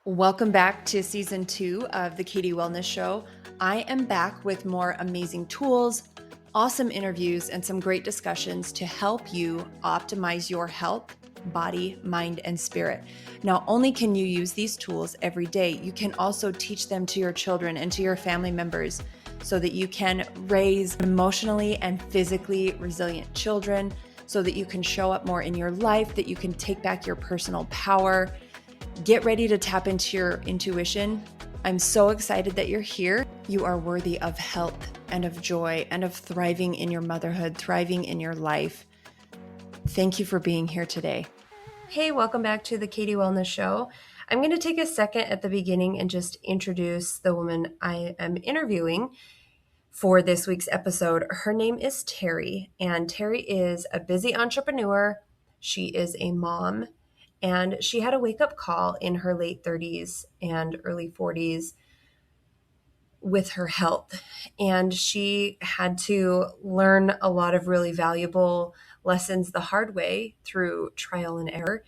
Welcome back to season 2 of the Katie Wellness Show. I am back with more amazing tools, awesome interviews, and some great discussions to help you optimize your health, body, mind, and spirit. Not only can you use these tools every day, you can also teach them to your children and to your family members so that you can raise emotionally and physically resilient children, so that you can show up more in your life, that you can take back your personal power. Get ready to tap into your intuition. I'm so excited that you're here. You are worthy of health and of joy and of thriving in your motherhood, thriving in your life. Thank you for being here today. Hey, welcome back to the Katie Wellness Show. I'm going to take a second at the beginning and just introduce the woman I am interviewing for this week's episode. Her name is Terry, and Terry is a busy entrepreneur. She is a mom. And she had a wake-up call in her late 30s and early 40s with her health. And she had to learn a lot of really valuable lessons the hard way through trial and error.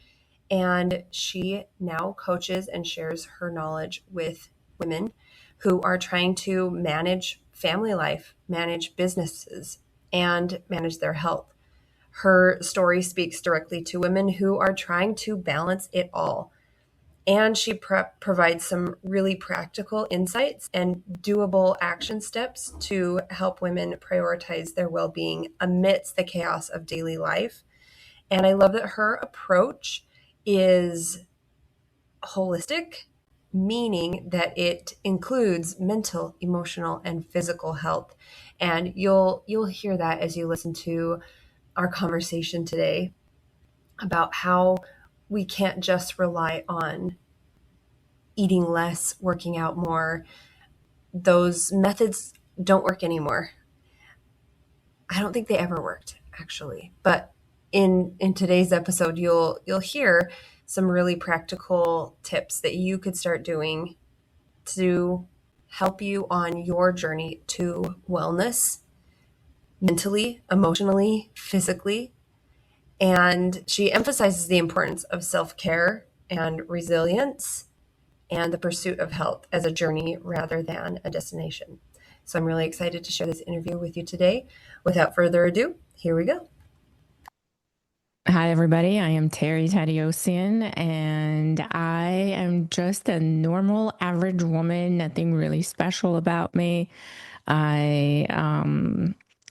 And she now coaches and shares her knowledge with women who are trying to manage family life, manage businesses, and manage their health. Her story speaks directly to women who are trying to balance it all. And she provides some really practical insights and doable action steps to help women prioritize their well-being amidst the chaos of daily life. And I love that her approach is holistic, meaning that it includes mental, emotional, and physical health. And you'll hear that as you listen to our conversation today about how we can't just rely on eating less, working out more. Those methods don't work anymore. I don't think they ever worked, actually. But in today's episode, you'll hear some really practical tips that you could start doing to help you on your journey to wellness, mentally, emotionally, physically. And she emphasizes the importance of self-care and resilience and the pursuit of health as a journey rather than a destination. So I'm really excited to share this interview with you today. Without further ado, here we go. Hi, everybody. I am Terry Tateossian, and I am just a normal, average woman, nothing really special about me. I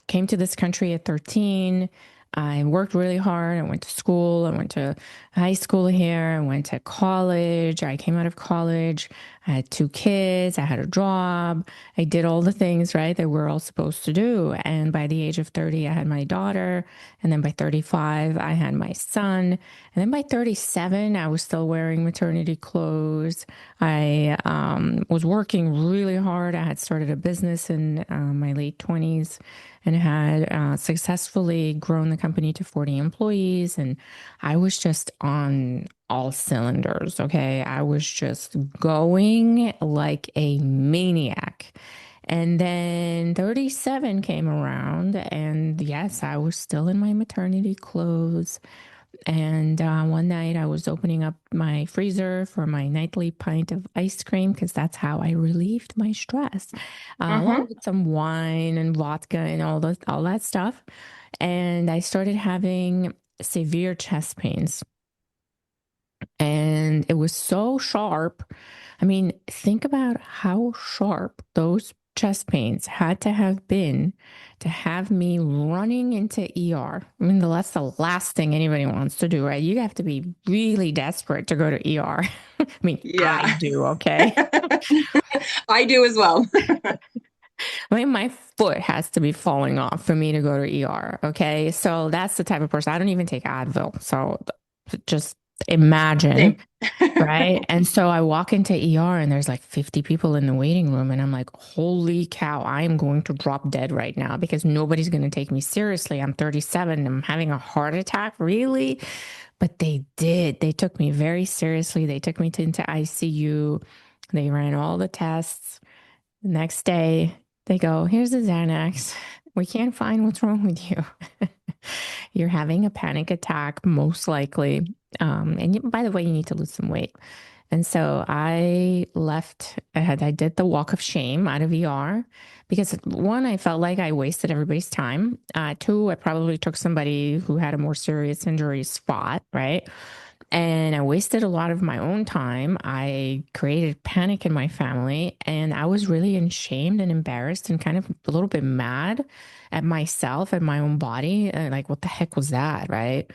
came to this country at 13. I worked really hard. I went to school. I went to high school here. I went to college. I came out of college. I had 2 kids. I had a job. I did all the things, right, that we're all supposed to do. And by the age of 30, I had my daughter. And then by 35, I had my son. And then by 37, I was still wearing maternity clothes. I was working really hard. I had started a business in my late 20s and had successfully grown the company to 40 employees. And I was just on all cylinders, okay? I was just going like a maniac. And then 37 came around, and yes, I was still in my maternity clothes. And one night I was opening up my freezer for my nightly pint of ice cream because that's how I relieved my stress, along with some wine and vodka and all that stuff. And I started having severe chest pains. And it was so sharp. I mean, think about how sharp those chest pains had to have been to have me running into ER. I mean, that's the last thing anybody wants to do, right? You have to be really desperate to go to ER. I mean, Yeah. I do, okay? I do as well. I mean, my foot has to be falling off for me to go to ER, okay? So that's the type of person. I don't even take Advil. So just imagine, right? And so I walk into ER and there's like 50 people in the waiting room, and I'm like, holy cow, I am going to drop dead right now because nobody's going to take me seriously. I'm 37. I'm having a heart attack. Really? But they did. They took me very seriously. They took me into ICU. They ran all the tests. The next day, they go, here's the Xanax. We can't find what's wrong with you. You're having a panic attack, most likely. By the way, you need to lose some weight. And so I left, I did the walk of shame out of ER because one, I felt like I wasted everybody's time. Two, I probably took somebody who had a more serious injury spot, right? And I wasted a lot of my own time. I created panic in my family, and I was really ashamed and embarrassed and kind of a little bit mad at myself and my own body. Like, what the heck was that? Right.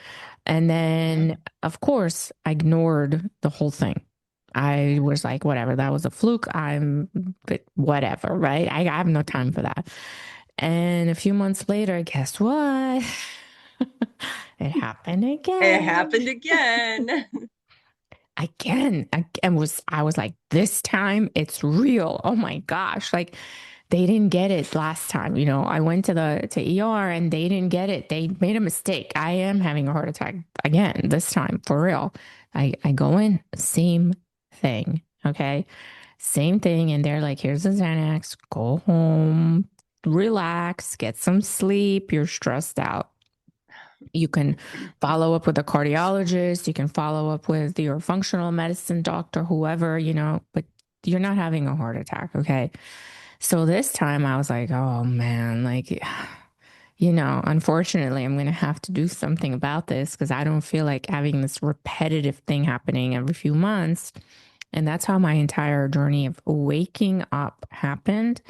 And then, of course, I ignored the whole thing. I was like, whatever, that was a fluke. But whatever, right? I have no time for that. And a few months later, guess what? It happened It again. happened again. I was like, this time it's real. Oh my gosh. Like they didn't get it last time. I went to ER and they didn't get it. They made a mistake. I am having a heart attack again this time for real. I go in, same thing. Okay. Same thing. And they're like, here's a Xanax, go home, relax, get some sleep. You're stressed out. You can follow up with a cardiologist. You can follow up with your functional medicine doctor, whoever, but you're not having a heart attack. Okay. So this time I was like, oh man, like, unfortunately, I'm going to have to do something about this because I don't feel like having this repetitive thing happening every few months. And that's how my entire journey of waking up happened.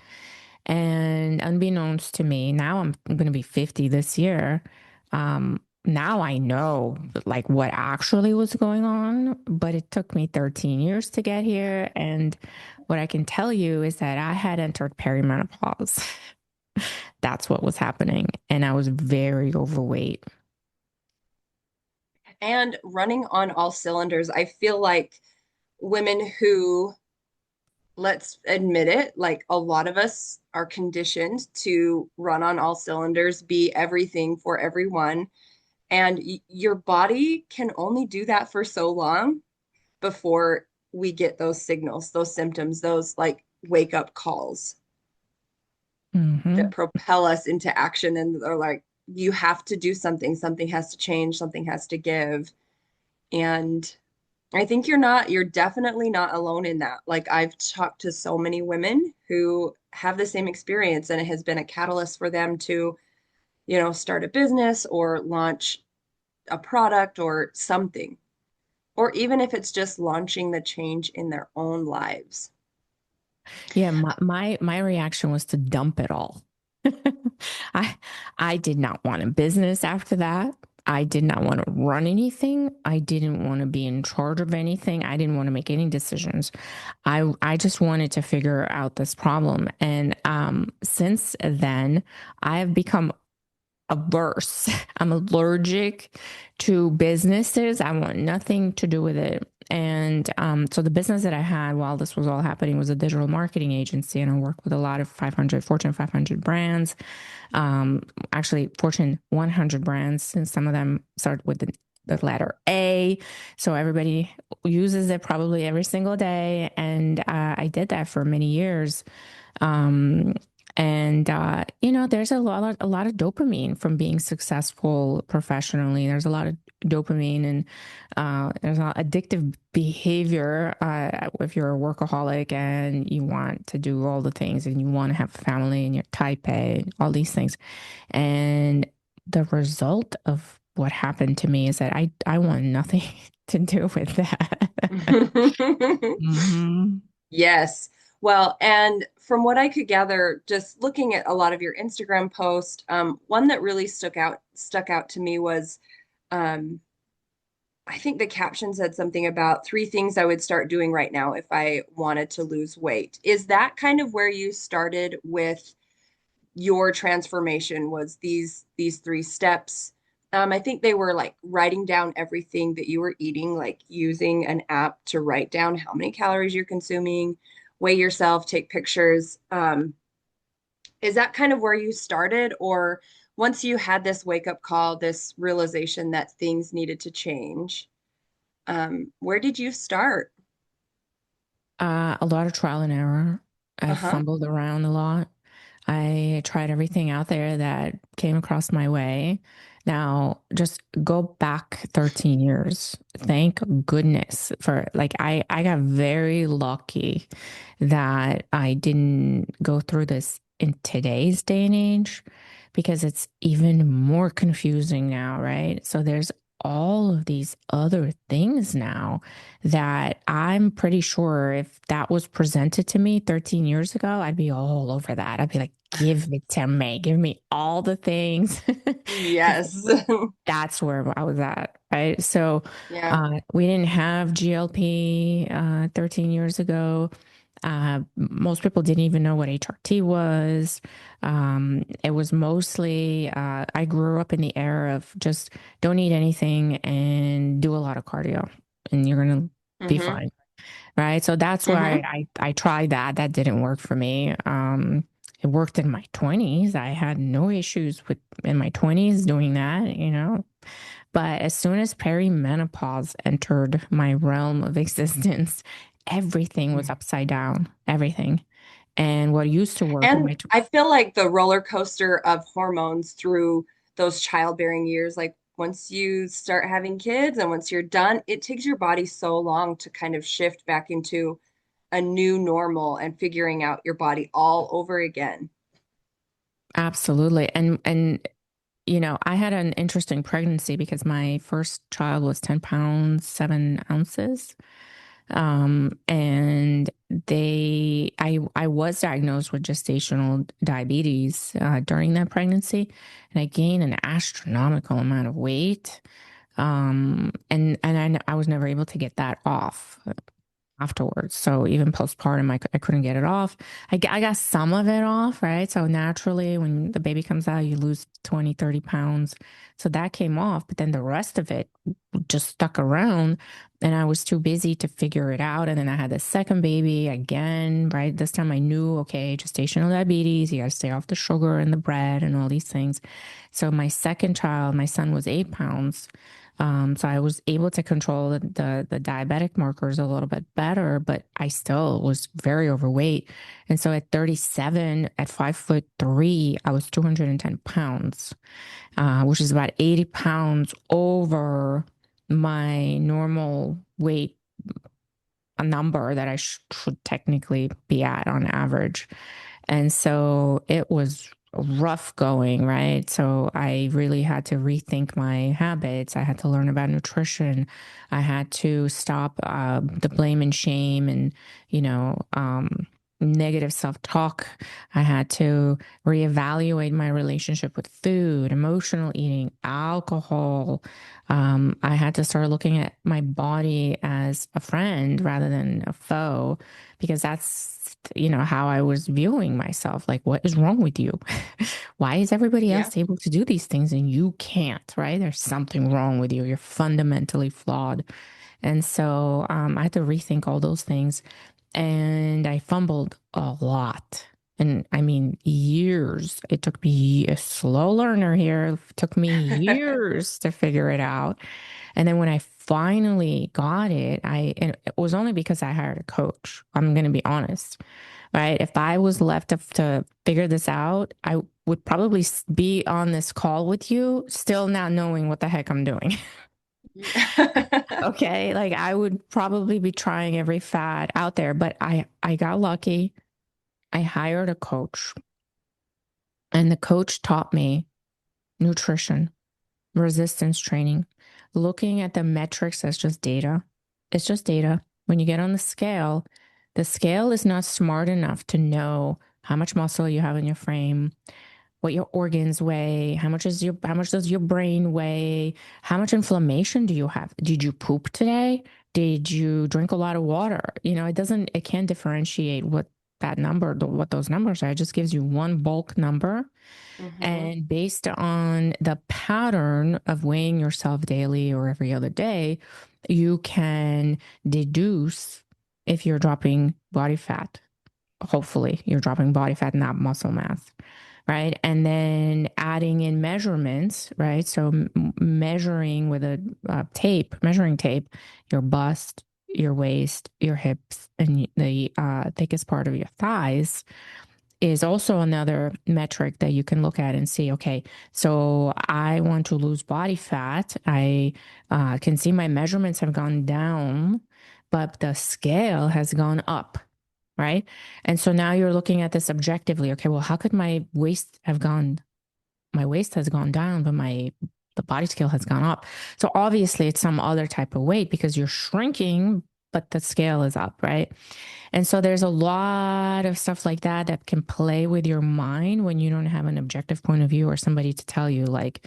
And unbeknownst to me, now I'm going to be 50 this year. Now I know like what actually was going on, but it took me 13 years to get here. And what I can tell you is that I had entered perimenopause. That's what was happening. And I was very overweight. And running on all cylinders. I feel like women who, let's admit it, like a lot of us are conditioned to run on all cylinders, be everything for everyone. And your body can only do that for so long before we get those signals, those symptoms, those like wake up calls that Hmm. propel us into action. And they're like, you have to do something, something has to change, something has to give. And I think you're definitely not alone in that. Like I've talked to so many women who have the same experience, and it has been a catalyst for them to, start a business or launch a product or something. Or even if it's just launching the change in their own lives. Yeah, my reaction was to dump it all. I I did not want a business after that. I did not want to run anything. I didn't want to be in charge of anything. I didn't want to make any decisions. I just wanted to figure out this problem. And since then, I have become averse. I'm allergic to businesses. I want nothing to do with it. And so the business that I had while this was all happening was a digital marketing agency, and I work with a lot of Fortune 500 brands, actually Fortune 100 brands, and some of them start with the letter A. So everybody uses it probably every single day. And I did that for many years. Um, there's a lot of dopamine from being successful professionally. There's a lot of dopamine and there's a lot of addictive behavior if you're a workaholic and you want to do all the things and you want to have a family and you're type A, all these things. And the result of what happened to me is that I want nothing to do with that. Hmm. Yes. Well, and from what I could gather, just looking at a lot of your Instagram posts, one that really stuck out to me was um, I think the caption said something about 3 things I would start doing right now if I wanted to lose weight. Is that kind of where you started with your transformation, was these 3 steps? I think they were like writing down everything that you were eating, like using an app to write down how many calories you're consuming, weigh yourself, take pictures. Is that kind of where you started? Or once you had this wake up call, this realization that things needed to change, where did you start? A lot of trial and error. I Uh-huh. fumbled around a lot. I tried everything out there that came across my way. Now, just go back 13 years. Thank goodness for like I got very lucky that I didn't go through this in today's day and age because it's even more confusing now, right? So there's all of these other things now that I'm pretty sure if that was presented to me 13 years ago, I'd be all over that. I'd be like, give it to me, give me all the things. Because Yes. that's where I was at, right? So Yeah. we didn't have GLP 13 years ago. Most people didn't even know what HRT was. It was mostly, I grew up in the era of just don't eat anything and do a lot of cardio, and you're going to be Hmm. fine, right? So that's why Hmm. I tried that. That didn't work for me. It worked in my 20s. I had no issues with in my 20s doing that, you know. But as soon as perimenopause entered my realm of existence, everything was upside down, everything. And what used to work in And my I feel like the roller coaster of hormones through those childbearing years, like once you start having kids and once you're done, it takes your body so long to kind of shift back into a new normal and figuring out your body all over again. absolutely. And you know, I had an interesting pregnancy because my first child was 10 pounds, 7 ounces. And I was diagnosed with gestational diabetes during that pregnancy, and I gained an astronomical amount of weight. And I was never able to get that off afterwards. So even postpartum, I couldn't get it off. I got some of it off, right? So naturally, when the baby comes out, you lose 20, 30 pounds. So that came off, but then the rest of it just stuck around, and I was too busy to figure it out. And then I had the second baby again, right? This time I knew, okay, gestational diabetes, you got to stay off the sugar and the bread and all these things. So my second child, my son was 8 pounds. So I was able to control the diabetic markers a little bit better, but I still was very overweight. And so at 37, at 5'3", I was 210 pounds, which is about 80 pounds over my normal weight, a number that I should technically be at on average. And so it was rough going, right? So I really had to rethink my habits. I had to learn about nutrition. I had to stop the blame and shame and, you know, negative self-talk. I had to reevaluate my relationship with food, emotional eating, alcohol. I had to start looking at my body as a friend rather than a foe, because that's, you know, how I was viewing myself. Like, what is wrong with you? Why is everybody Yeah. else able to do these things and you can't, right? There's something wrong with you. You're fundamentally flawed. And so I had to rethink all those things. And I fumbled a lot. And I mean, years. It took me a slow learner here. It took me years to figure it out. And then when I finally got it, and it was only because I hired a coach. I'm going to be honest, right? If I was left to figure this out, I would probably be on this call with you, still not knowing what the heck I'm doing. Okay. Like I would probably be trying every fad out there, but I got lucky. I hired a coach, and the coach taught me nutrition, resistance training, looking at the metrics as just data. It's just data. When you get on the scale is not smart enough to know how much muscle you have in your frame, what your organs weigh, how much does your brain weigh, how much inflammation do you have? Did you poop today? Did you drink a lot of water? You know, it can't differentiate what that number, what those numbers are. It just gives you one bulk number. Hmm. And based on the pattern of weighing yourself daily or every other day, you can deduce if you're dropping body fat. Hopefully, you're dropping body fat, not muscle mass, right? And then adding in measurements, right? So measuring with a measuring tape, your bust, your waist, your hips, and the thickest part of your thighs, is also another metric that you can look at and see, okay, so I want to lose body fat. I can see my measurements have gone down, but the scale has gone up, right? And so now you're looking at this objectively. Okay, well, how could my waist has gone down, but the body scale has gone up. So obviously it's some other type of weight because you're shrinking, but the scale is up, right? And so there's a lot of stuff like that that can play with your mind when you don't have an objective point of view or somebody to tell you, like,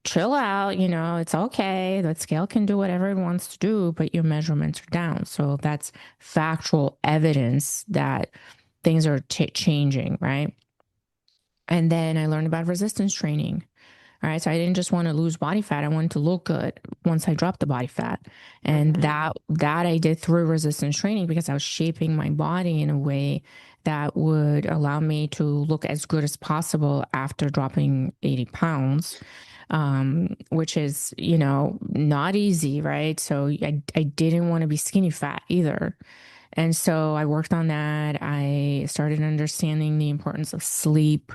chill out, it's okay. That scale can do whatever it wants to do, but your measurements are down. So that's factual evidence that things are changing, right? And then I learned about resistance training. All right. So I didn't just want to lose body fat. I wanted to look good once I dropped the body fat. And Hmm. that I did through resistance training because I was shaping my body in a way that would allow me to look as good as possible after dropping 80 pounds, which is, not easy, right? So I didn't want to be skinny fat either. And so I worked on that. I started understanding the importance of sleep,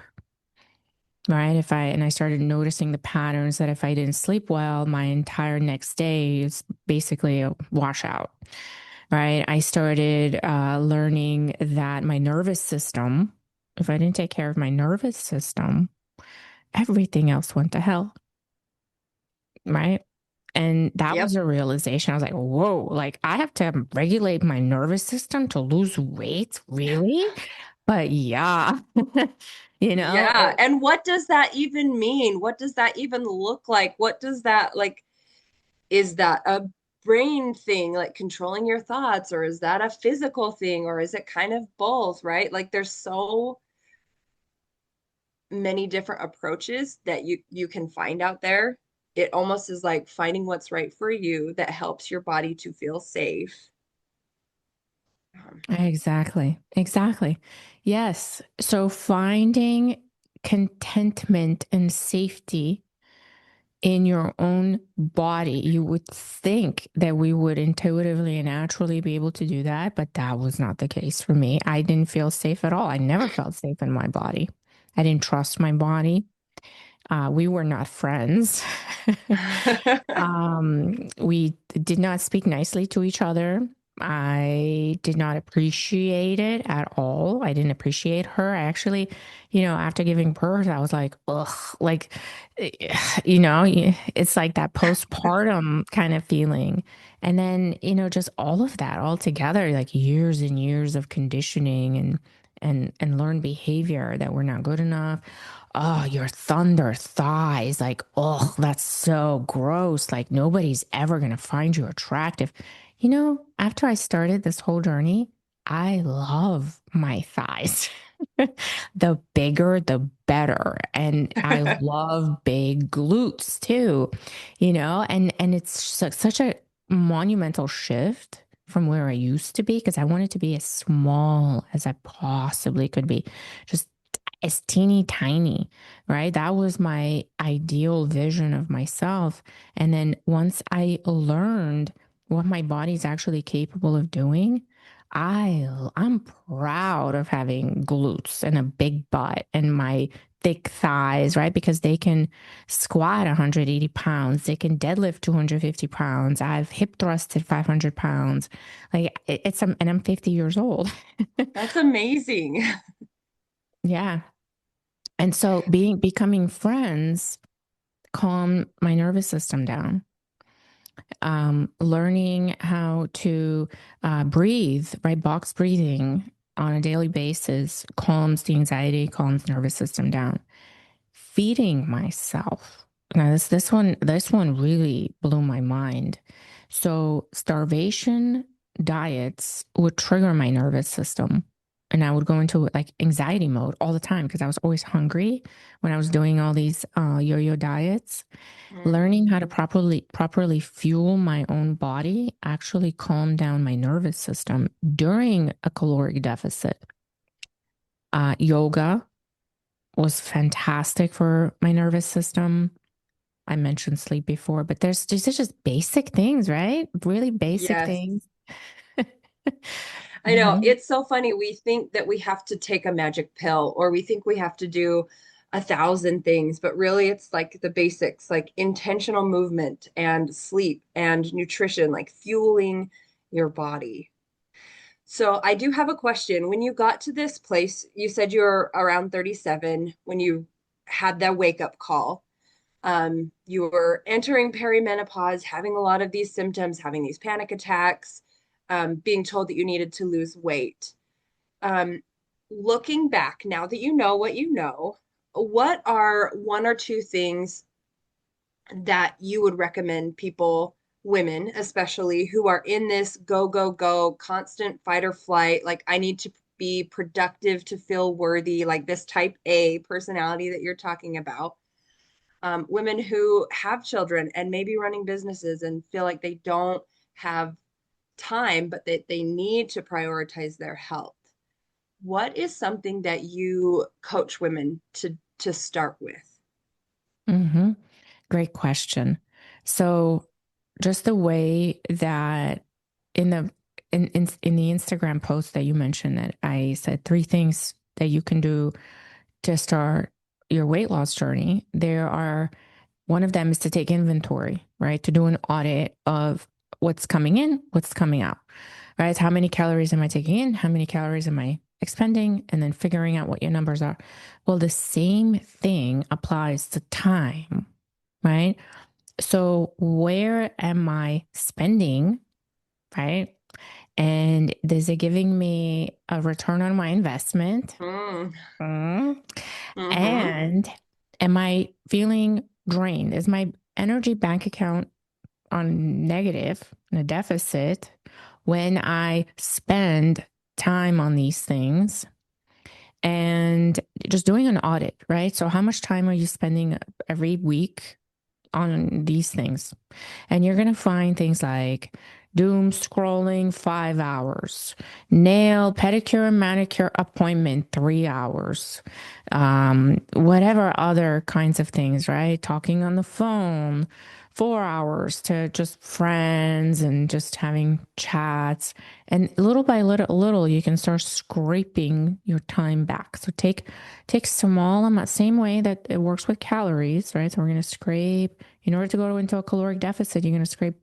right? And I started noticing the patterns that if I didn't sleep well, my entire next day is basically a washout, right? I started learning that my nervous system, if I didn't take care of my nervous system, everything else went to hell, right? And that was Yep. a realization. I was like, whoa, like I have to regulate my nervous system to lose weight, really? But yeah, you know, Yeah. And what does that even mean? What does that even look like? What does that like? Is that a brain thing, like controlling your thoughts, or is that a physical thing, or is it kind of both, right? Like there's so many different approaches that you can find out there. It almost is like finding what's right for you that helps your body to feel safe. Um, exactly. Exactly. Yes. So finding contentment and safety in your own body, you would think that we would intuitively and naturally be able to do that, but that was not the case for me. I didn't feel safe at all. I never felt safe in my body. I didn't trust my body. We were not friends. We did not speak nicely to each other. I did not appreciate it at all. I didn't appreciate her. I actually, after giving birth, I was like, ugh, like, it's like that postpartum kind of feeling. And then, just all of that all together, like years and years of conditioning and learned behavior that we're not good enough. Oh, your thunder thighs. Like, oh, that's so gross. Like, nobody's ever going to find you attractive. After I started this whole journey, I love my thighs. The bigger, the better. And I love big glutes too, and it's such a monumental shift from where I used to be because I wanted to be as small as I possibly could be. Just as teeny tiny, right? That was my ideal vision of myself. And then once I learned what my body's actually capable of doing, I'm proud of having glutes and a big butt and my thick thighs, right? Because they can squat 180 pounds, they can deadlift 250 pounds. I've hip thrusted 500 pounds. Like and I'm 50 years old. That's amazing. Yeah. And so becoming friends calm my nervous system down. Learning how to breathe, right? Box breathing on a daily basis calms the anxiety, calms the nervous system down. Feeding myself. Now this one really blew my mind. So starvation diets would trigger my nervous system. And I would go into like anxiety mode all the time because I was always hungry when I was doing all these yo-yo diets. Learning how to properly fuel my own body actually calmed down my nervous system during a caloric deficit. Yoga was fantastic for my nervous system. I mentioned sleep before, but there's just basic things, right? Really basic Yes. things. I know. Mhm. It's so funny. We think that we have to take a magic pill or we think we have to do 1,000 things, but really it's like the basics, like intentional movement and sleep and nutrition, like fueling your body. So I do have a question. When you got to this place, you said you were around 37 when you had that wake up call. You were entering perimenopause, having a lot of these symptoms, having these panic attacks, being told that you needed to lose weight. Um, Looking back, now that you know what you know, what are one or two things that you would recommend people, women especially, who are in this go, go, go, constant fight or flight? Like, I need to be productive to feel worthy, like this type A personality that you're talking about. Women who have children and maybe running businesses and feel like they don't have time, but that they need to prioritize their health. What is something that you coach women to start with? Mhm. Great question. So, just the way that in the in the Instagram post that you mentioned, that I said three things that you can do to start your weight loss journey. There are one of them is to take inventory, right? To do an audit of what's coming in, what's coming out, right? How many calories am I taking in? How many calories am I expending? And then figuring out what your numbers are. Well, the same thing applies to time, right? So where am I spending, right? And is it giving me a return on my investment? Mm, Mm. hmm. And am I feeling drained? Is my energy bank account on negative, in a deficit, when I spend time on these things? And just doing an audit, right? So, how much time are you spending every week on these things? And you're going to find things like doom scrolling 5 hours, nail, pedicure, and manicure appointment 3 hours, whatever other kinds of things, right? Talking on the phone 4 hours to just friends and just having chats. And little by little, you can start scraping your time back. So take small amount, same way that it works with calories, right? So we're going to scrape in order to go into a caloric deficit, you're going to scrape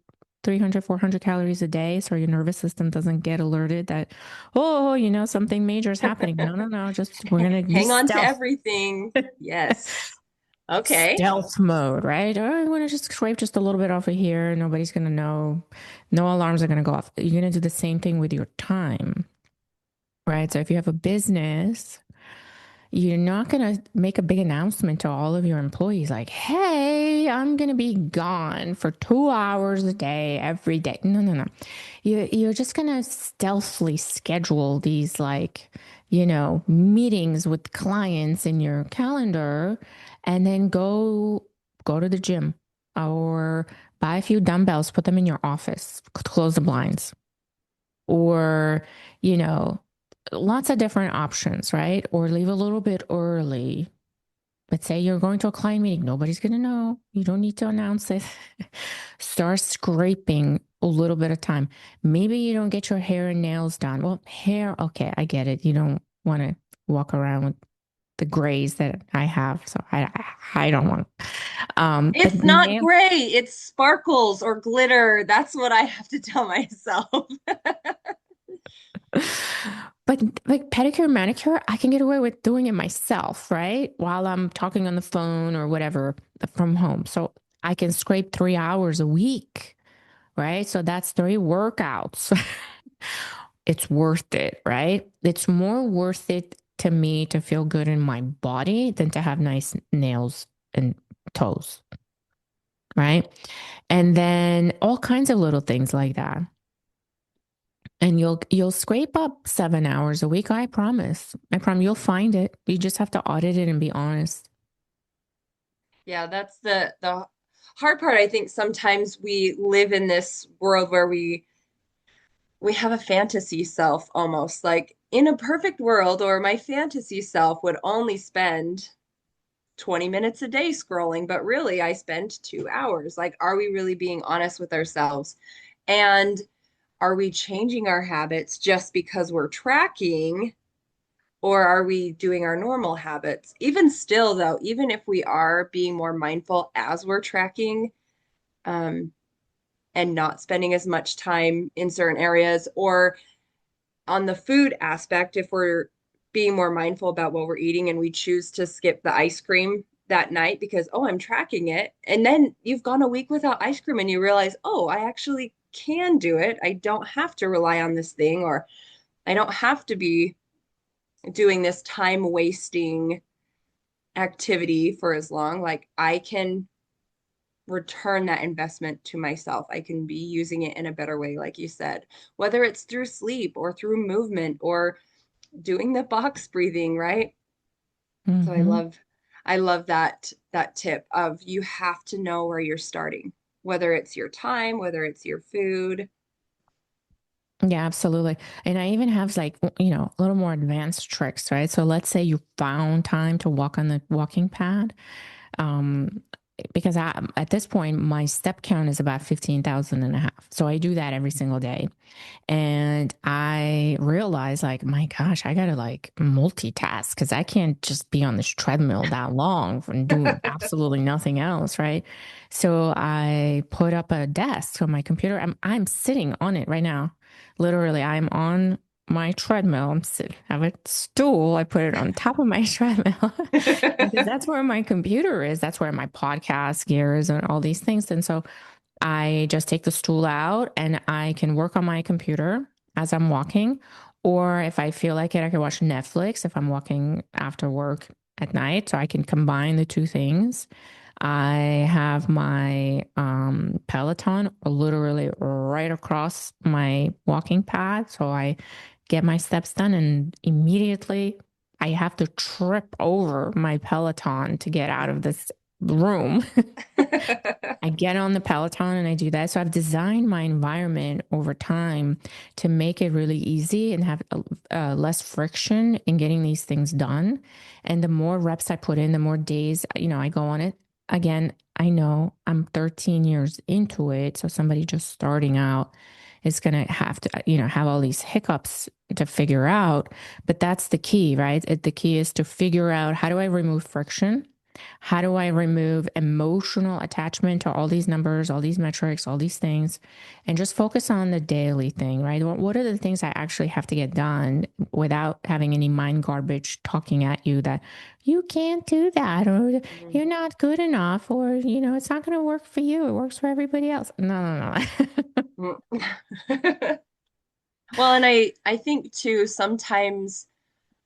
300, 400 calories a day so your nervous system doesn't get alerted that, oh, something major is happening. No, no, no. Just we're going to Hang use on to everything. Yes. Okay. stealth mode, right? Or I'm going to just scrape just a little bit off of here. Nobody's going to know. No alarms are going to go off. You're going to do the same thing with your time, right? So if you have a business, you're not going to make a big announcement to all of your employees like, hey, I'm going to be gone for 2 hours a day every day. No, no, no. You're just going to stealthily schedule these meetings with clients in your calendar and then go to the gym or buy a few dumbbells, put them in your office, close the blinds or, you know, lots of different options, right? Or leave a little bit early. But say you're going to a client meeting, nobody's going to know. You don't need to announce it. Start scraping a little bit of time. Maybe you don't get your hair and nails done. Well, hair, okay, I get it. You don't want to walk around with the grays that I have, so I don't want. But It's not nail, gray, it's sparkles or glitter. That's what I have to tell myself. but like pedicure, manicure, I can get away with doing it myself, right? While I'm talking on the phone or whatever from home. So I can scrape 3 hours a week, right? So that's three workouts. It's worth it, right? It's more worth it to me to feel good in my body than to have nice nails and toes, right? And then all kinds of little things like that. And you'll scrape up 7 hours a week. I promise. I promise you'll find it. You just have to audit it and be honest. Yeah, that's the hard part. I think sometimes we live in this world where we have a fantasy self almost like in a perfect world, or my fantasy self would only spend 20 minutes a day scrolling, but really I spend 2 hours. Like, are we really being honest with ourselves? And are we changing our habits just because we're tracking, or are we doing our normal habits? Even still, though, even if we are being more mindful as we're tracking, um, and not spending as much time in certain areas, or on the food aspect, if we're being more mindful about what we're eating and we choose to skip the ice cream that night because, oh, I'm tracking it. And then you've gone a week without ice cream and you realize, oh, I actually can do it. I don't have to rely on this thing, or I don't have to be doing this time wasting activity for as long. Like I can return that investment to myself. I can be using it in a better way, like you said, whether it's through sleep or through movement or doing the box breathing, right? So Hmm. I love that tip of you have to know where you're starting, whether it's your time, whether it's your food. Yeah, absolutely. And I even have like, a little more advanced tricks, right? So let's say you found time to walk on the walking pad. Um, because at this point, my step count is about 15,000 and a half. So I do that every single day. And I realized, like, my gosh, I gotta like multitask because I can't just be on this treadmill that long and do absolutely nothing else, right? So I put up a desk on my computer. I'm sitting on it right now. Literally, I'm on my treadmill. Have a stool. I put it on top of my treadmill because that's where my computer is. That's where my podcast gear is and all these things. And so I just take the stool out and I can work on my computer as I'm walking. Or if I feel like it, I can watch Netflix if I'm walking after work at night. So I can combine the two things. I have my Peloton literally right across my walking path. So I get my steps done and immediately I have to trip over my Peloton to get out of this room. I get on the Peloton and I do that. So I've designed my environment over time to make it really easy and have less friction in getting these things done. And the more reps I put in, the more days, I go on it. Again, I know I'm 13 years into it. So somebody just starting out is going to have to, have all these hiccups to figure out. But that's the key, right? The key is to figure out, how do I remove friction? How do I remove emotional attachment to all these numbers, all these metrics, all these things, and just focus on the daily thing, right? What are the things I actually have to get done without having any mind garbage talking at you that you can't do that, or you're not good enough, or, it's not going to work for you. It works for everybody else. No, no, no. Well, and I think too, sometimes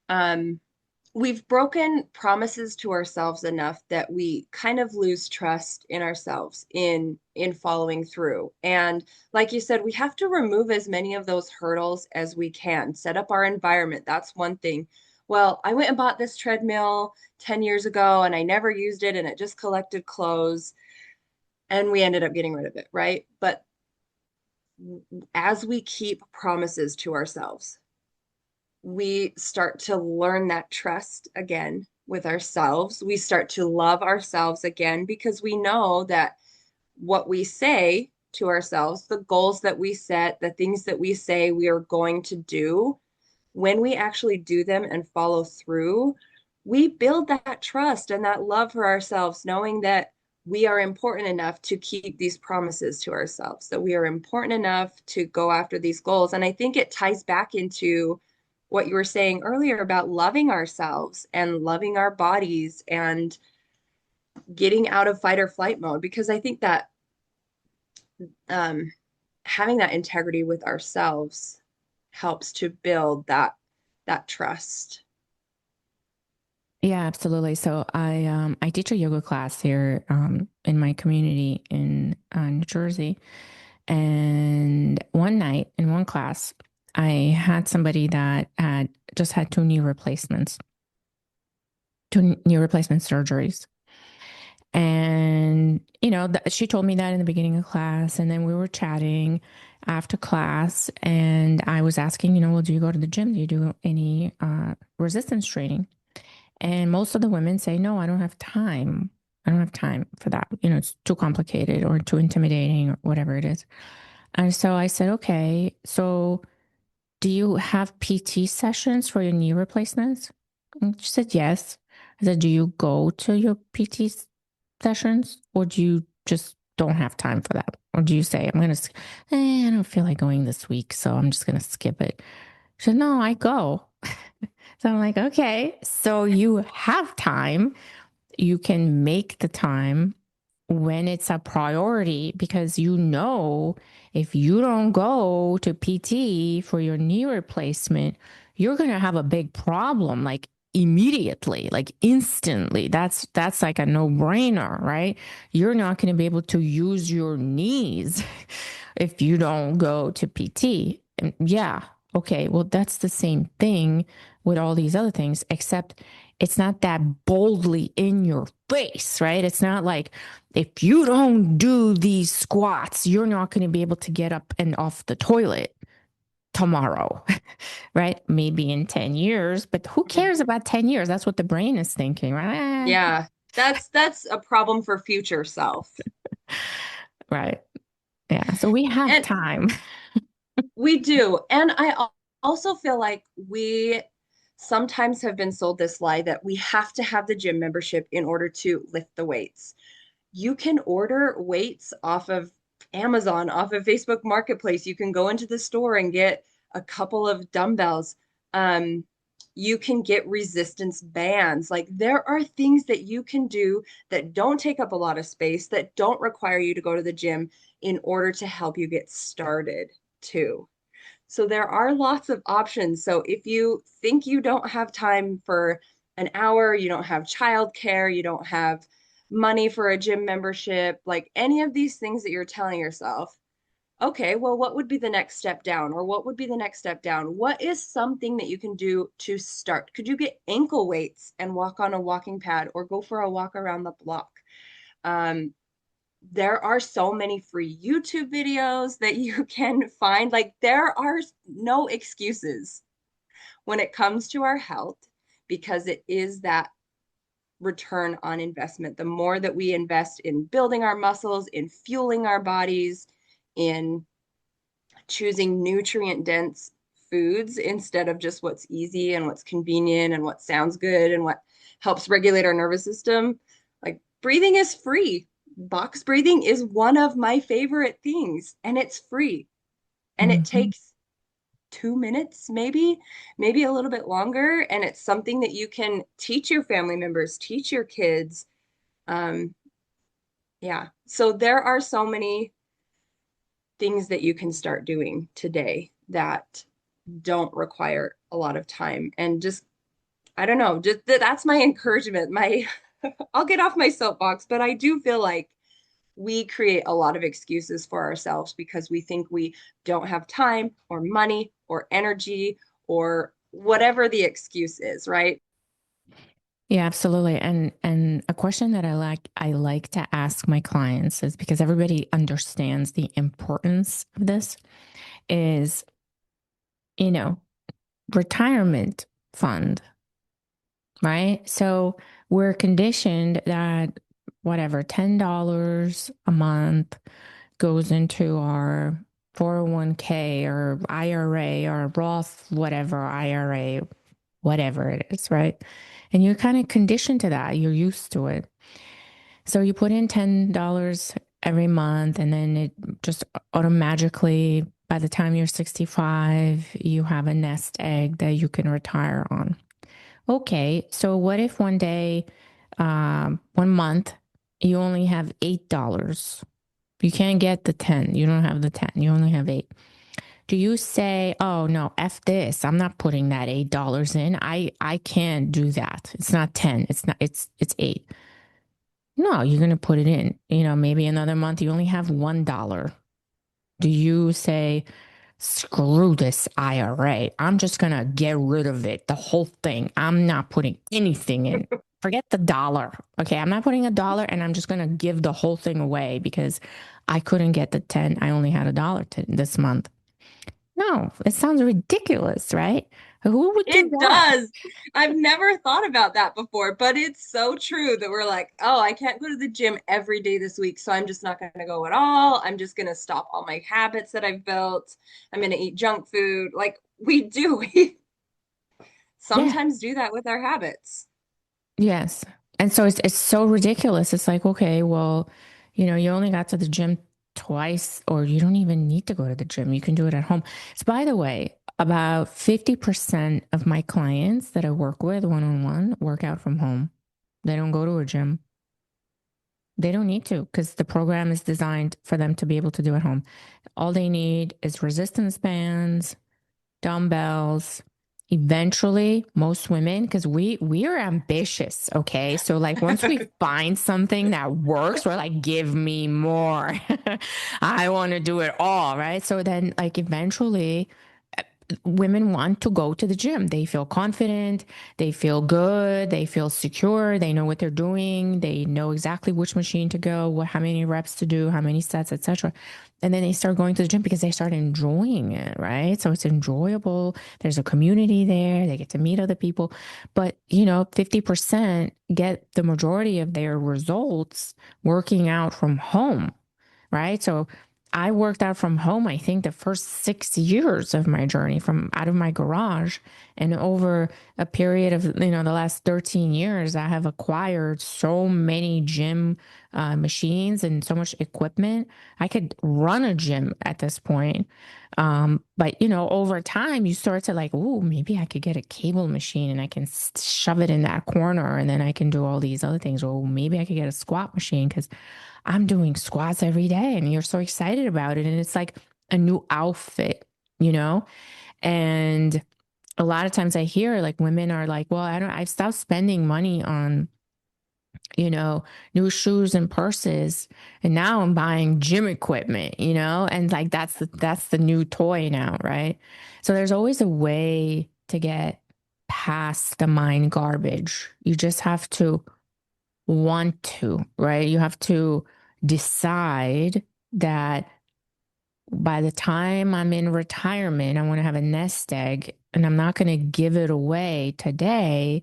um we've broken promises to ourselves enough that we kind of lose trust in ourselves in following through. And like you said, we have to remove as many of those hurdles as we can. Set up our environment. That's one thing. Well, I went and bought this treadmill 10 years ago and I never used it and it just collected clothes and we ended up getting rid of it, right? But as we keep promises to ourselves, we start to learn that trust again with ourselves. We start to love ourselves again because we know that what we say to ourselves, the goals that we set, the things that we say we are going to do, when we actually do them and follow through, we build that trust and that love for ourselves, knowing that we are important enough to keep these promises to ourselves, that we are important enough to go after these goals. And I think it ties back into what you were saying earlier about loving ourselves and loving our bodies and getting out of fight or flight mode, because I think that um, having that integrity with ourselves helps to build that trust. Yeah, absolutely. So I teach a yoga class here in my community in New Jersey. And one night in one class, I had somebody that had just had two knee replacement surgeries. And, she told me that in the beginning of class. And then we were chatting after class. And I was asking, well, do you go to the gym? Do you do any resistance training? And most of the women say, no, I don't have time. I don't have time for that. It's too complicated or too intimidating or whatever it is. And so I said, okay, so do you have PT sessions for your knee replacements? And she said, yes. I said, do you go to your PT sessions or do you just don't have time for that? Or do you say, I don't feel like going this week, so I'm just going to skip it. She said, no, I go. So I'm like, okay, so you have time. You can make the time when it's a priority because you know if you don't go to PT for your knee replacement, you're going to have a big problem like immediately, like instantly. That's like a no-brainer, right? You're not going to be able to use your knees if you don't go to PT. And yeah, okay, well that's the same thing with all these other things except it's not that boldly in your face, right? It's not like if you don't do these squats, you're not going to be able to get up and off the toilet tomorrow, right? Maybe in 10 years, but who Mhm. cares about 10 years? That's what the brain is thinking, right? Yeah, that's a problem for future self. Right. Yeah. So we have And time. we do. And also feel like we sometimes have been sold this lie that we have to have the gym membership in order to lift the weights. You can order weights off of Amazon, off of Facebook Marketplace. You can go into the store and get a couple of dumbbells. Um, you can get resistance bands. Like there are things that you can do that don't take up a lot of space, that don't require you to go to the gym in order to help you get started too. So there are lots of options. So if you think you don't have time for an hour, you don't have childcare, you don't have money for a gym membership, like any of these things that you're telling yourself, okay, well, what would be the next step down? Or what would be the next step down? What is something that you can do to start? Could you get ankle weights and walk on a walking pad or go for a walk around the block? Um, there are so many free YouTube videos that you can find. Like, there are no excuses when it comes to our health because it is that return on investment. The more that we invest in building our muscles, in fueling our bodies, in choosing nutrient dense foods instead of just what's easy and what's convenient and what sounds good and what helps regulate our nervous system. Like breathing is free. Box breathing is one of my favorite things and it's free. And it Mhm. takes 2 minutes, maybe a little bit longer. And it's something that you can teach your family members, teach your kids. Um, yeah. So there are so many things that you can start doing today that don't require a lot of time and just I don't know, just that's my encouragement. My I'll get off my soapbox, but I do feel like we create a lot of excuses for ourselves because we think we don't have time or money or energy or whatever the excuse is, right? Yeah, absolutely. And a question that I like to ask my clients is because everybody understands the importance of this is, you know, retirement fund, right? So we're conditioned that whatever, $10 a month goes into our 401k or IRA or Roth, whatever IRA, whatever it is, right? And you're kind of conditioned to that. You're used to it. So you put in $10 every month, and then it just automatically, by the time you're 65, you have a nest egg that you can retire on. Okay, so what if one day, 1 month, you only have $8? You can't get the 10. You don't have the 10. You only have 8. Do you say, "Oh no, F this. I'm not putting that $8 in. I can't do that. It's not 10. It's not it's 8." No, you're going to put it in. Maybe another month you only have $1. Do you say, "Screw this IRA. I'm just going to get rid of it, the whole thing. I'm not putting anything in. Forget the dollar. Okay, I'm not putting a dollar and I'm just going to give the whole thing away because I couldn't get the 10. I only had a dollar this month." No, it sounds ridiculous, right? Who would do It that? does. I've never thought about that before, but it's so true that we're like, oh, I can't go to the gym every day this week, so I'm just not going to go at all. I'm just going to stop all my habits that I've built. I'm going to eat junk food. Like we do, we Yeah. sometimes do that with our habits. Yes. And so it's so ridiculous. It's like, okay, well, you only got to the gym twice, or you don't even need to go to the gym. You can do it at home. So by the way, about 50% of my clients that I work with one-on-one work out from home. They don't go to a gym. They don't need to because the program is designed for them to be able to do at home. All they need is resistance bands, dumbbells. Eventually, most women, because we are ambitious, okay? So like once we find something that works, we're like, give me more. I want to do it all, right? So then like eventually women want to go to the gym. They feel confident, they feel good, they feel secure, they know what they're doing, they know exactly which machine to go, how many reps to do, how many sets, etc. And then they start going to the gym because they start enjoying it, right? So it's enjoyable. There's a community there. They get to meet other people. But, 50% get the majority of their results working out from home, right? So I worked out from home, I think the first 6 years of my journey from out of my garage. And over a period of, the last 13 years, I have acquired so many gym machines and so much equipment. I could run a gym at this point. But, over time, you start to like, oh, maybe I could get a cable machine and I can shove it in that corner and then I can do all these other things. Or maybe I could get a squat machine because I'm doing squats every day and you're so excited about it. And it's like a new outfit, you know? And a lot of times I hear like women are like, well, I've stopped spending money on, new shoes and purses. And now I'm buying gym equipment, and like that's the new toy now, right? So there's always a way to get past the mind garbage. You just have to want to, right? You have to decide that by the time I'm in retirement, I want to have a nest egg and I'm not going to give it away today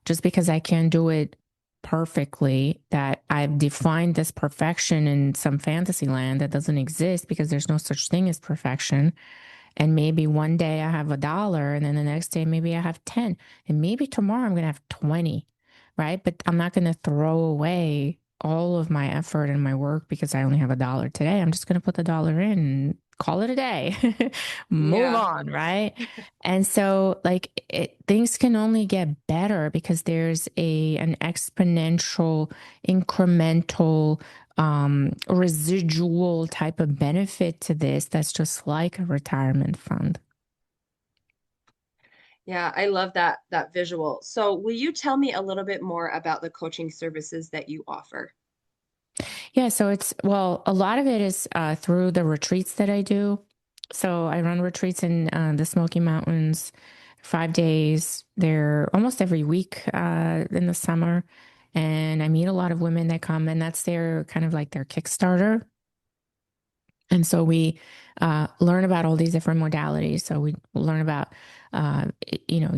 just because I can't do it perfectly, that I've defined this perfection in some fantasy land that doesn't exist because there's no such thing as perfection. And maybe one day I have $1 and then the next day maybe I have 10 and maybe tomorrow I'm going to have 20, right? But I'm not going to throw away all of my effort and my work because I only have $1 today. I'm just going to put the dollar in and call it a day, move Yeah. on, right? And so like things can only get better because there's an exponential, incremental residual type of benefit to this that's just like a retirement fund. Yeah, I love that visual. So, will you tell me a little bit more about the coaching services that you offer? Yeah, so well, a lot of it is through the retreats that I do. So I run retreats in the Smoky Mountains, 5 days. They're almost every week in the summer. And I meet a lot of women that come, and that's their kind of like their Kickstarter. And so we learn about all these different modalities. So we learn about, uh, you know,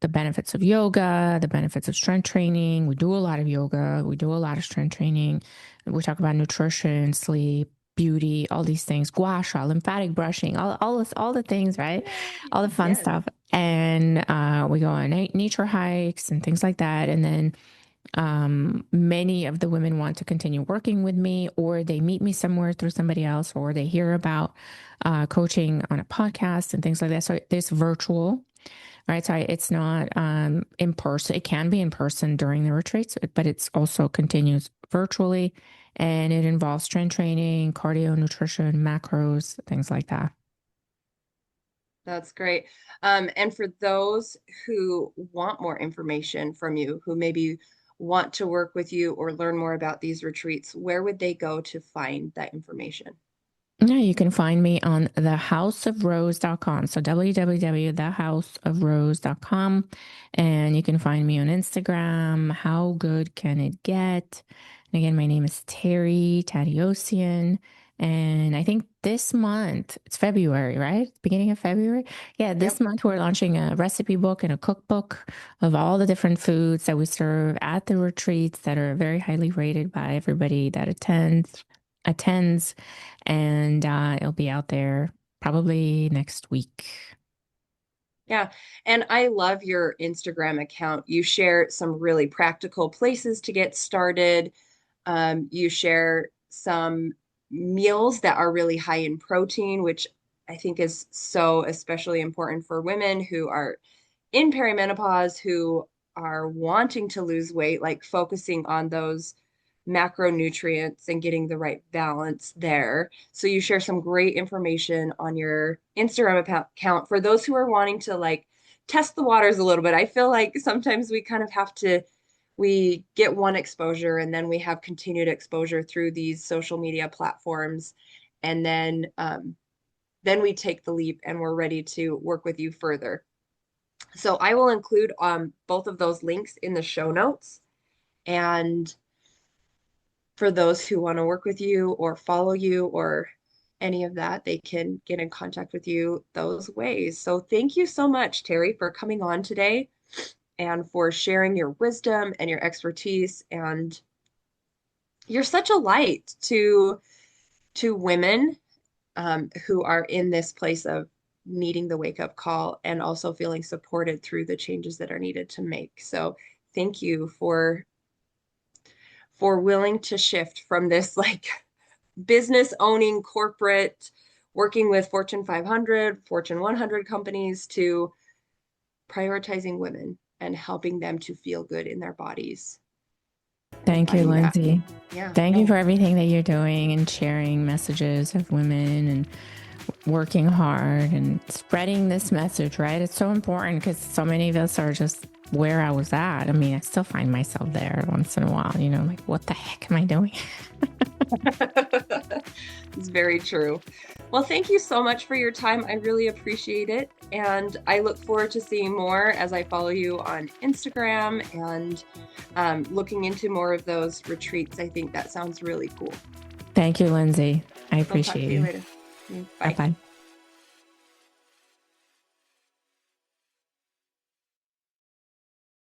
the benefits of yoga, the benefits of strength training. We do a lot of yoga. We do a lot of strength training. We talk about nutrition, sleep, beauty, all these things, gua sha, lymphatic brushing, all the things, right? All the Yay. fun Yes. stuff. And we go on nature hikes and things like that. And then many of the women want to continue working with me, or they meet me somewhere through somebody else, or they hear about coaching on a podcast and things like that. So there's virtual, right? So it's not in person. It can be in person during the retreats, but it's also continues virtually. And it involves strength training, cardio, nutrition, macros, things like that. That's great. And for those who want more information from you, who maybe want to work with you or learn more about these retreats, where would they go to find that information? Yeah, you can find me on thehouseofrose.com. So www.thehouseofrose.com. And you can find me on Instagram. How good can it get? And again, my name is Tateossian. And I think this month, it's February, right? Beginning of February. Yeah, this Yep. month we're launching a recipe book and a cookbook of all the different foods that we serve at the retreats that are very highly rated by everybody that attends, and it'll be out there probably next week. Yeah. And I love your Instagram account. You share some really practical places to get started. You share some meals that are really high in protein, which I think is so especially important for women who are in perimenopause, who are wanting to lose weight, like focusing on those macronutrients and getting the right balance there. So you share some great information on your Instagram account for those who are wanting to like test the waters a little bit. I feel like sometimes we kind of have to we get one exposure and then we have continued exposure through these social media platforms, and then we take the leap and we're ready to work with you further. So I will include both of those links in the show notes. And for those who want to work with you or follow you or any of that, they can get in contact with you those ways. So thank you so much, Terry, for coming on today and for sharing your wisdom and your expertise. And you're such a light to women who are in this place of needing the wake up call and also feeling supported through the changes that are needed to make. So thank you for willing to shift from this like business owning corporate working with Fortune 500, Fortune 100 companies to prioritizing women and helping them to feel good in their bodies and Thank you, finding that. Lindsey. Yeah. Thank you No. for everything that you're doing and sharing messages of women and working hard and spreading this message, right? It's so important because so many of us are just where I was at. I mean, I still find myself there once in a while, like, what the heck am I doing? It's very true. Well, thank you so much for your time. I really appreciate it. And I look forward to seeing more as I follow you on Instagram and looking into more of those retreats. I think that sounds really cool. Thank you, Lindsey. I We'll talk to appreciate you you. later. Bye. Bye-bye.